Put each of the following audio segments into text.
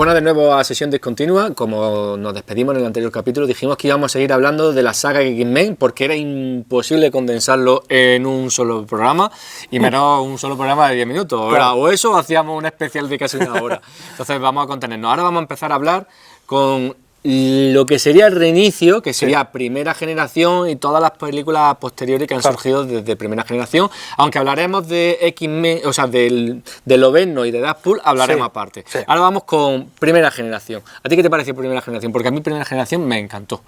Bueno, de nuevo a Sesión Discontinua. Como nos despedimos en el anterior capítulo, dijimos que íbamos a seguir hablando de la saga X-Men porque era imposible condensarlo en un solo programa y menos un solo programa de 10 minutos. Claro. O eso, o hacíamos un especial de casi una hora. Entonces vamos a contenernos. Ahora vamos a empezar a hablar con lo que sería el reinicio, que sería Primera Generación y todas las películas posteriores que han surgido desde Primera Generación, aunque hablaremos de X-Men, o sea, del Lobezno y de Deadpool, hablaremos aparte. Sí. Ahora vamos con Primera Generación. ¿A ti qué te pareció Primera Generación? Porque a mí Primera Generación me encantó.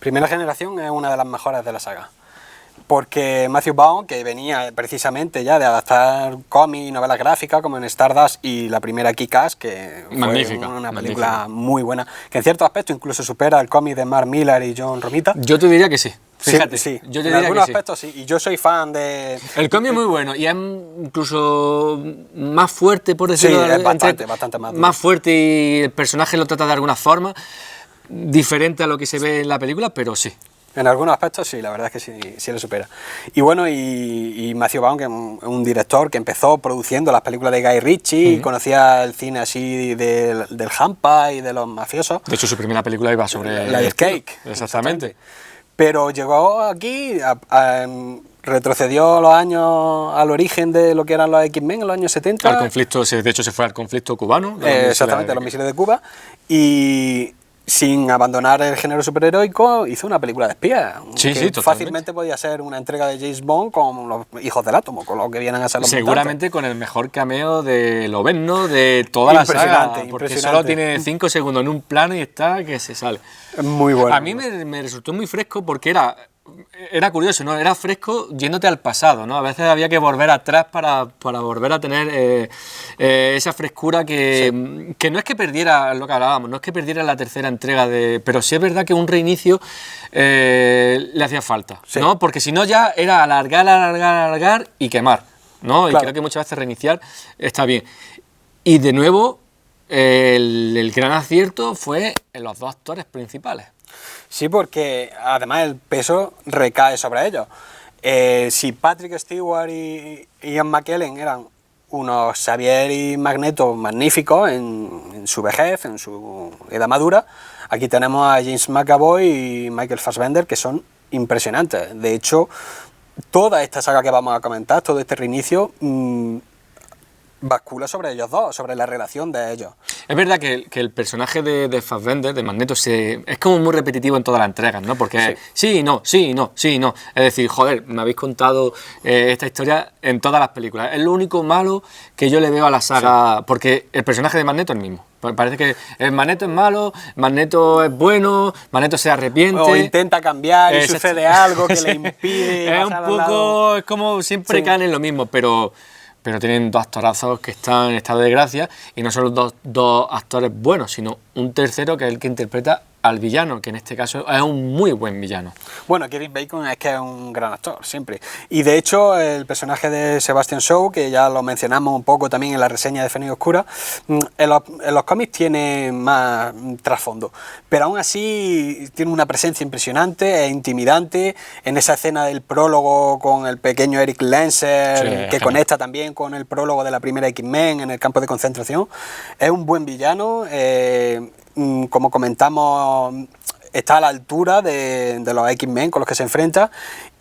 Primera Generación es una de las mejores de la saga. Porque Matthew Vaughn, que venía precisamente ya de adaptar cómics y novelas gráficas como en Stardust y la primera Kick-Ass, que magnífica, fue una película muy buena, que en ciertos aspectos incluso supera el cómic de Mark Millar y John Romita. Yo te diría que sí. Fíjate, sí. Yo te en diría algunos que aspectos sí, y yo soy fan de... El cómic es muy bueno y es incluso más fuerte, por decirlo así. Sí, es bastante más fuerte y el personaje lo trata de alguna forma diferente a lo que se ve en la película, pero sí. En algunos aspectos sí, la verdad es que sí lo supera. Y bueno, y Matthew Vaughn, que es un director que empezó produciendo las películas de Guy Ritchie, y conocía el cine así del hampa y de los mafiosos. De hecho, su primera película iba sobre... Light Cake. Exactamente. Pero llegó aquí, retrocedió los años al origen de lo que eran los X-Men en los años 70. Al conflicto, de hecho se fue al conflicto cubano. Exactamente, los misiles de Cuba. Y sin abandonar el género superheroico, hizo una película de espías. Sí, totalmente. Fácilmente podía ser una entrega de James Bond con los Hijos del Átomo, con lo que vienen a ser los seguramente mutantes. Con el mejor cameo de Lobezno de toda la saga, porque solo tiene 5 segundos en un plano y está que se sale. Muy bueno. A mí me resultó muy fresco porque era curioso, ¿no? Era fresco yéndote al pasado, ¿no? A veces había que volver atrás para volver a tener esa frescura que no es que perdiera lo que hablábamos, no es que perdiera la tercera entrega, pero sí es verdad que un reinicio le hacía falta, ¿no? Porque si no ya era alargar y quemar, ¿no? Claro. Y creo que muchas veces reiniciar está bien. Y de nuevo, el gran acierto fue en los dos actores principales. Sí, porque además el peso recae sobre ellos. Si Patrick Stewart y Ian McKellen eran unos Xavier y Magneto magníficos en su vejez, en su edad madura, aquí tenemos a James McAvoy y Michael Fassbender, que son impresionantes. De hecho, toda esta saga que vamos a comentar, todo este reinicio, bascula sobre ellos dos, sobre la relación de ellos. Es verdad que el personaje de Fassbender, de Magneto, es como muy repetitivo en todas las entregas, ¿no? Porque sí, no. Es decir, joder, me habéis contado esta historia en todas las películas. Es lo único malo que yo le veo a la saga, porque el personaje de Magneto es el mismo. Parece que el Magneto es malo, Magneto es bueno, Magneto se arrepiente. O intenta cambiar y sucede algo que le impide. Es un poco, es como siempre caen en lo mismo, pero tienen dos actorazos que están en estado de gracia, y no solo dos actores buenos, sino un tercero que es el que interpreta al villano, que en este caso es un muy buen villano. Bueno, Kevin Bacon es que es un gran actor, siempre. Y de hecho, el personaje de Sebastian Shaw, que ya lo mencionamos un poco también en la reseña de Fénix Oscura, en los cómics tiene más trasfondo, pero aún así tiene una presencia impresionante e intimidante en esa escena del prólogo con el pequeño Eric Lenser, que conecta también con el prólogo de la primera X-Men en el campo de concentración. Es un buen villano, como comentamos, está a la altura de los X-Men con los que se enfrenta,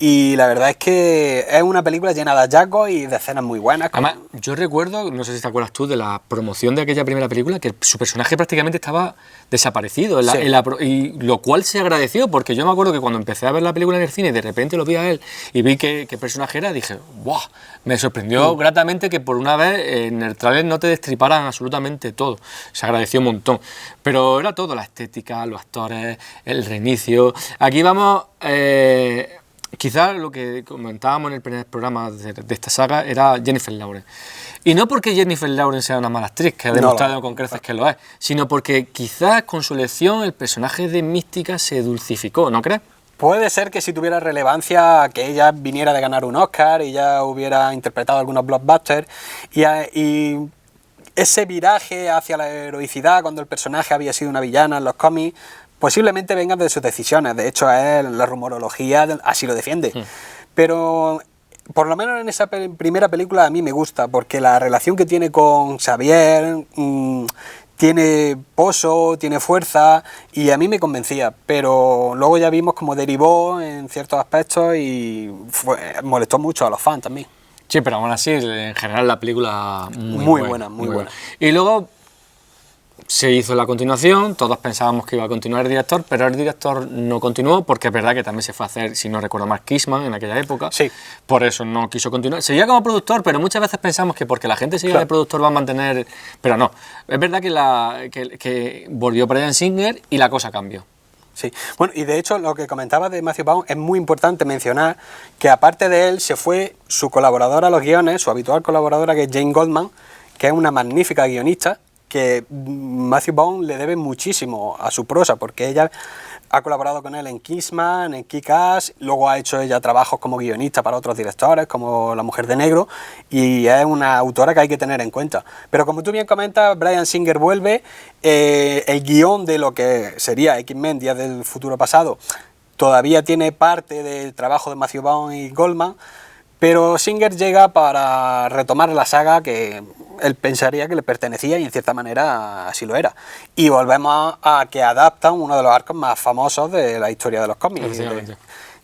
y la verdad es que es una película llena de hallazgos y de escenas muy buenas. Además, yo recuerdo, no sé si te acuerdas tú, de la promoción de aquella primera película, que su personaje prácticamente estaba desaparecido, y lo cual se agradeció, porque yo me acuerdo que cuando empecé a ver la película en el cine, de repente lo vi a él y vi qué personaje era, dije, ¡buah! Me sorprendió gratamente que por una vez en el tráiler no te destriparan absolutamente todo. Se agradeció un montón. Pero era todo, la estética, los actores, el reinicio. Aquí vamos... Quizás lo que comentábamos en el primer programa de esta saga era Jennifer Lawrence. Y no porque Jennifer Lawrence sea una mala actriz, que ha demostrado con creces que lo es, sino porque quizás con su elección el personaje de Mística se dulcificó, ¿no crees? Puede ser que si tuviera relevancia, que ella viniera de ganar un Oscar y ya hubiera interpretado algunos blockbusters, y ese viraje hacia la heroicidad cuando el personaje había sido una villana en los cómics, posiblemente vengan de sus decisiones. De hecho, la rumorología así lo defiende. Pero por lo menos en esa primera película a mí me gusta, porque la relación que tiene con Xavier tiene pozo, tiene fuerza y a mí me convencía, pero luego ya vimos cómo derivó en ciertos aspectos y molestó mucho a los fans también. Sí, pero aún así, en general la película muy buena. Y luego se hizo la continuación, todos pensábamos que iba a continuar el director, pero el director no continuó, porque es verdad que también se fue a hacer, si no recuerdo mal, Kissman en aquella época. Sí. Por eso no quiso continuar. Seguía como productor, pero muchas veces pensamos que porque la gente sigue de productor va a mantener... Pero no, es verdad que volvió Bryan Singer y la cosa cambió. Sí, bueno, y de hecho lo que comentaba de Matthew Vaughn es muy importante mencionar que aparte de él se fue su colaboradora a los guiones, su habitual colaboradora, que es Jane Goldman, que es una magnífica guionista, que Matthew Vaughn le debe muchísimo a su prosa, porque ella ha colaborado con él en Kingsman, en Kick-Ass, luego ha hecho ella trabajos como guionista para otros directores, como La Mujer de Negro, y es una autora que hay que tener en cuenta. Pero como tú bien comentas, Bryan Singer vuelve, el guión de lo que sería X-Men, Días del Futuro Pasado, todavía tiene parte del trabajo de Matthew Vaughn y Goldman, pero Singer llega para retomar la saga que él pensaría que le pertenecía y en cierta manera así lo era. Y volvemos a que adaptan uno de los arcos más famosos de la historia de los cómics.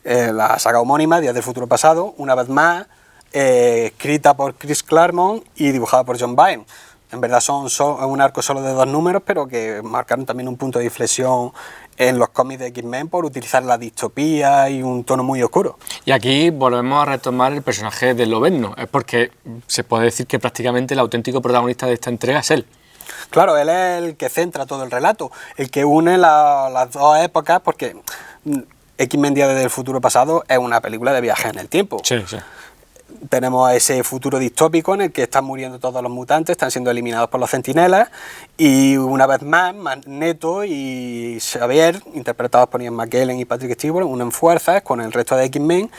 La saga homónima, Días del Futuro Pasado, una vez más, escrita por Chris Claremont y dibujada por John Byrne. En verdad son un arco solo de 2 números, pero que marcaron también un punto de inflexión en los cómics de X-Men por utilizar la distopía y un tono muy oscuro. Y aquí volvemos a retomar el personaje de Lobezno, es porque se puede decir que prácticamente el auténtico protagonista de esta entrega es él. Claro, él es el que centra todo el relato, el que une las dos épocas, porque X-Men Días del Futuro Pasado es una película de viaje en el tiempo. Sí, sí. Tenemos ese futuro distópico en el que están muriendo todos los mutantes, están siendo eliminados por los centinelas y una vez más Magneto y Xavier, interpretados por Ian McKellen y Patrick Stewart, unen fuerzas con el resto de X-Men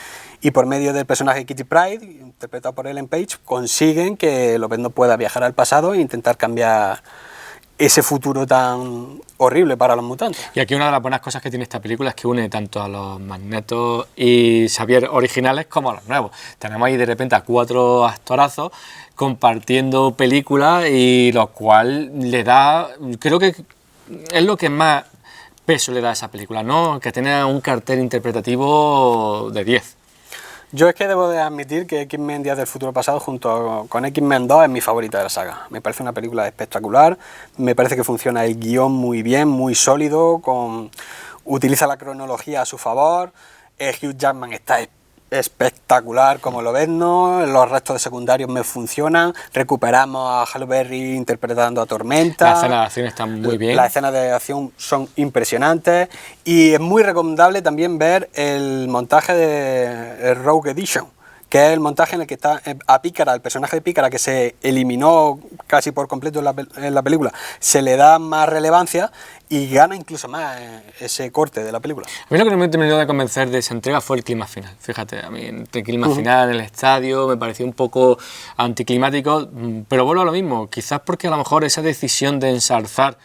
y por medio del personaje Kitty Pryde, interpretado por Ellen Page, consiguen que Lobezno pueda viajar al pasado e intentar cambiar ese futuro tan horrible para los mutantes. Y aquí una de las buenas cosas que tiene esta película es que une tanto a los Magneto y Xavier originales como a los nuevos. Tenemos ahí de repente a 4 actorazos compartiendo películas y lo cual le da, creo que es lo que más peso le da a esa película, ¿no? Que tenga un cartel interpretativo de 10. Yo es que debo de admitir que X-Men Días del Futuro Pasado junto con X-Men 2 es mi favorita de la saga. Me parece una película espectacular, me parece que funciona el guión muy bien, muy sólido, utiliza la cronología a su favor, Hugh Jackman está espectacular como Lobezno, los restos de secundarios me funcionan, recuperamos a Halle Berry interpretando a Tormenta. Las escenas de acción están muy bien. Las escenas de acción son impresionantes y es muy recomendable también ver el montaje de Rogue Edition, que es el montaje en el que está a Pícara, el personaje de Pícara que se eliminó casi por completo en la película, se le da más relevancia y gana incluso más ese corte de la película. A mí lo que no me terminó de convencer de esa entrega fue el clima final. Fíjate, a mí el clima final en el estadio me pareció un poco anticlimático, pero vuelvo a lo mismo, quizás porque a lo mejor esa decisión de ensalzar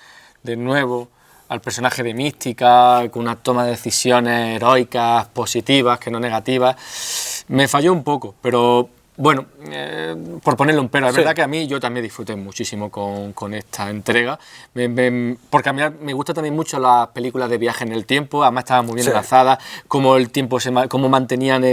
de nuevo al personaje de Mística, con una toma de decisiones heroicas, positivas, que no negativas, me falló un poco, pero bueno, por ponerle un pero, es verdad que a mí yo también disfruté muchísimo con esta entrega, porque a mí me gustan también mucho las películas de viaje en el tiempo, además estaban muy bien enlazadas, cómo el tiempo cómo mantenían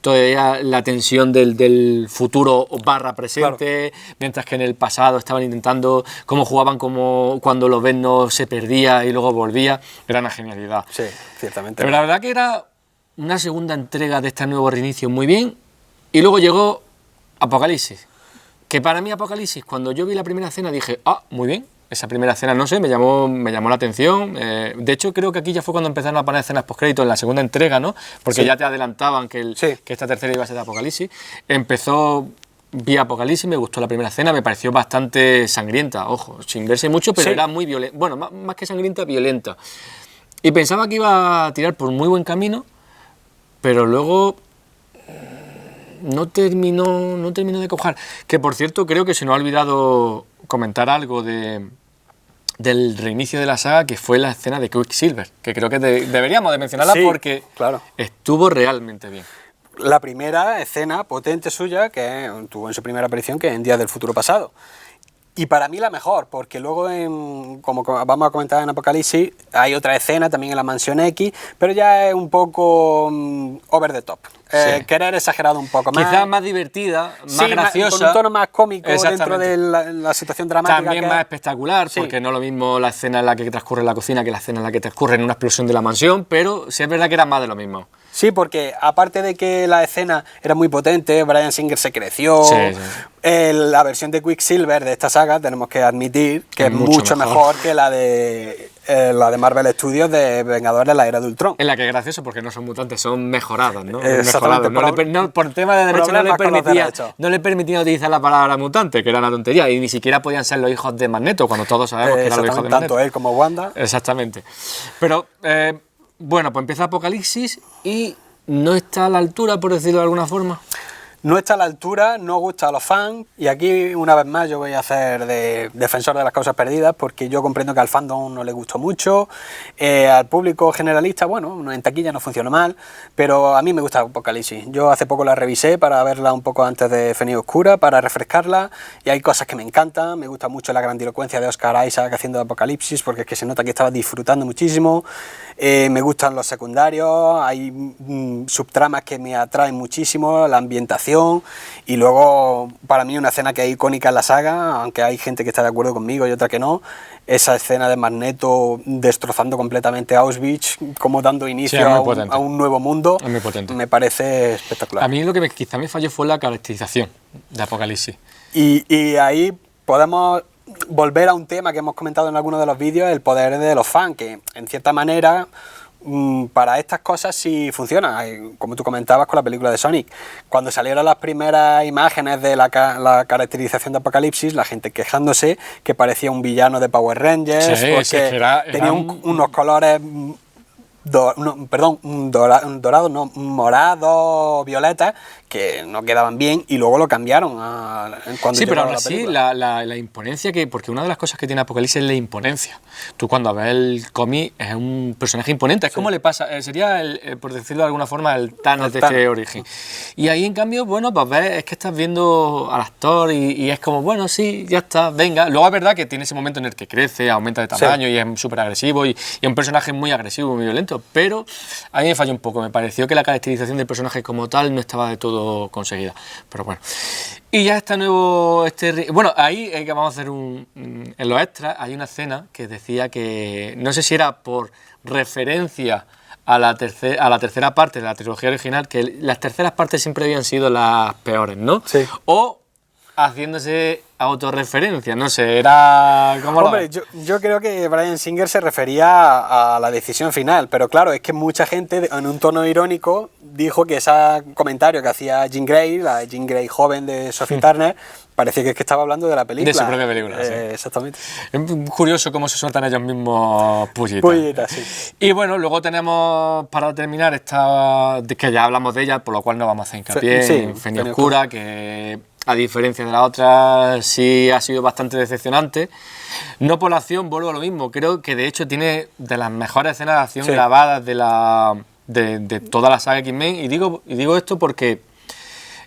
todavía la tensión del futuro / presente, mientras que en el pasado estaban intentando, cómo jugaban como cuando Lobezno se perdía y luego volvía, era una genialidad. Sí, ciertamente. Pero la verdad que era una segunda entrega de este nuevo reinicio muy bien, y luego llegó Apocalipsis, que para mí Apocalipsis, cuando yo vi la primera escena dije, muy bien, esa primera escena, no sé, me llamó la atención, de hecho creo que aquí ya fue cuando empezaron a poner escenas postcréditos en la segunda entrega, ¿no? Porque ya te adelantaban que esta tercera iba a ser de Apocalipsis, vi Apocalipsis, me gustó la primera escena, me pareció bastante sangrienta, ojo, sin verse mucho, pero era muy violenta, bueno, más que sangrienta, violenta, y pensaba que iba a tirar por muy buen camino, pero luego no terminó de cojar. Que por cierto, creo que se nos ha olvidado comentar algo del reinicio de la saga, que fue la escena de Quicksilver, que creo que deberíamos de mencionarla porque estuvo realmente bien. La primera escena potente suya, que tuvo en su primera aparición, que es en Días del Futuro Pasado. Y para mí la mejor, porque luego, como vamos a comentar en Apocalipsis, hay otra escena también en la Mansión X, pero ya es un poco over the top. Sí. Querer exagerado un poco más. Quizás más divertida, más graciosa. Con un tono más cómico dentro de la situación dramática. También más espectacular, porque no es lo mismo la escena en la que transcurre en la cocina que la escena en la que transcurre en una explosión de la mansión, pero sí es verdad que era más de lo mismo. Sí, porque aparte de que la escena era muy potente, Bryan Singer se creció. Sí. La versión de Quicksilver de esta saga tenemos que admitir que es mucho mejor que la de Marvel Studios de Vengadores la Era de Ultron. En la que es gracioso porque no son mutantes, son mejorados, ¿no? Exactamente. Por tema de derechos no le permitían utilizar la palabra mutante, que era una tontería, y ni siquiera podían ser los hijos de Magneto, cuando todos sabemos que eran los hijos de Magneto. Tanto él como Wanda. Exactamente. Pero, bueno, pues empieza Apocalipsis y no está a la altura, por decirlo de alguna forma. No está a la altura, no gusta a los fans, y aquí una vez más yo voy a hacer de defensor de las causas perdidas, porque yo comprendo que al fandom no le gustó mucho, al público generalista, bueno, en taquilla no funcionó mal, pero a mí me gusta Apocalipsis. Yo hace poco la revisé para verla un poco antes de Fenix Oscura, para refrescarla, y hay cosas que me encantan. Me gusta mucho la grandilocuencia de Oscar Isaac haciendo Apocalipsis, porque es que se nota que estaba disfrutando muchísimo. Me gustan los secundarios, hay subtramas que me atraen muchísimo, la ambientación. Y luego, para mí, una escena que es icónica en la saga, aunque hay gente que está de acuerdo conmigo y otra que no, esa escena de Magneto destrozando completamente Auschwitz, como dando inicio a un nuevo mundo, es muy potente. Me parece espectacular. A mí lo que quizá me falló fue la caracterización de Apocalipsis. Y ahí podemos volver a un tema que hemos comentado en algunos de los vídeos, el poder de los fans, que en cierta manera para estas cosas sí funciona, como tú comentabas con la película de Sonic. Cuando salieron las primeras imágenes de la caracterización de Apocalipsis, la gente quejándose que parecía un villano de Power Rangers, porque tenía unos colores morado, violeta, que no quedaban bien, y luego lo cambiaron cuando sí, pero aún la así película. la imponencia, porque una de las cosas que tiene Apocalipsis es la imponencia. Tú cuando ves el cómic es un personaje imponente, es como le pasa, sería por decirlo de alguna forma el Thanos de este origen. Y ahí en cambio, bueno, pues ves, es que estás viendo al actor y es como, bueno, sí, ya está, venga. Luego es verdad que tiene ese momento en el que crece, aumenta de tamaño y es súper agresivo y es un personaje muy agresivo, muy violento, pero a mí me falló un poco, me pareció que la caracterización del personaje como tal no estaba de todo conseguida, pero bueno. Y ya está nuevo bueno, ahí que vamos a hacer en los extras hay una escena que decía que no sé si era por referencia a la tercera parte de la trilogía original, que las terceras partes siempre habían sido las peores, ¿no? Sí. O haciéndose autorreferencia, no sé, era... ¿Cómo Hombre, yo creo que Bryan Singer se refería a la decisión final, pero claro, es que mucha gente en un tono irónico dijo que ese comentario que hacía Jean Grey, la Jean Grey joven de Sophie Turner, parecía que estaba hablando de la película. De su propia película, sí. Exactamente. Es curioso cómo se sueltan ellos mismos pullitas. Pullitas, sí. Y bueno, luego tenemos, para terminar, que ya hablamos de ella, por lo cual no vamos a hacer hincapié en Fenix Oscura, que a diferencia de la otra sí ha sido bastante decepcionante. No por la acción, vuelvo a lo mismo, creo que de hecho tiene de las mejores escenas de acción grabadas de toda la saga X-Men, y digo esto porque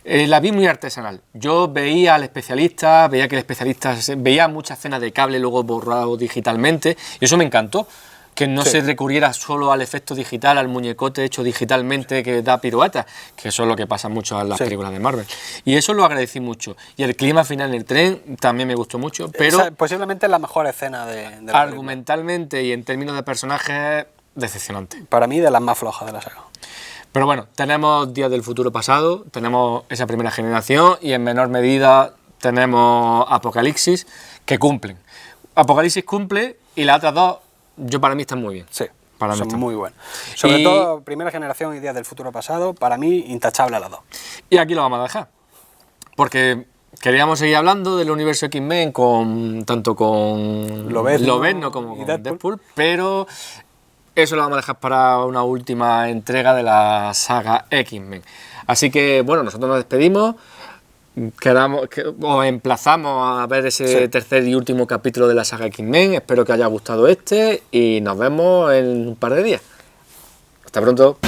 la vi muy artesanal. Yo veía al especialista, veía que el especialista veía muchas escenas de cable luego borrado digitalmente, y eso me encantó, que no se recurriera solo al efecto digital, al muñecote hecho digitalmente que da piruetas, que eso es lo que pasa mucho en las películas de Marvel. Y eso lo agradecí mucho. Y el clima final en el tren también me gustó mucho, pero... Esa posiblemente es la mejor escena de la argumentalmente película. Y en términos de personajes, decepcionante. Para mí, de las más flojas de la saga. Pero bueno, tenemos Días del Futuro Pasado, tenemos esa primera generación y en menor medida tenemos Apocalipsis, que cumplen. Apocalipsis cumple y las otras dos, para mí están muy bien. Sí, son muy buenas. Sobre todo, primera generación y Días del Futuro Pasado, para mí, intachable a las dos. Y aquí lo vamos a dejar, porque queríamos seguir hablando del universo X-Men tanto con Lobezno como con Deadpool, pero eso lo vamos a dejar para una última entrega de la saga X-Men. Así que, bueno, nosotros nos despedimos. Os emplazamos a ver ese tercer y último capítulo de la saga X-Men. Espero que os haya gustado y nos vemos en un par de días. Hasta pronto.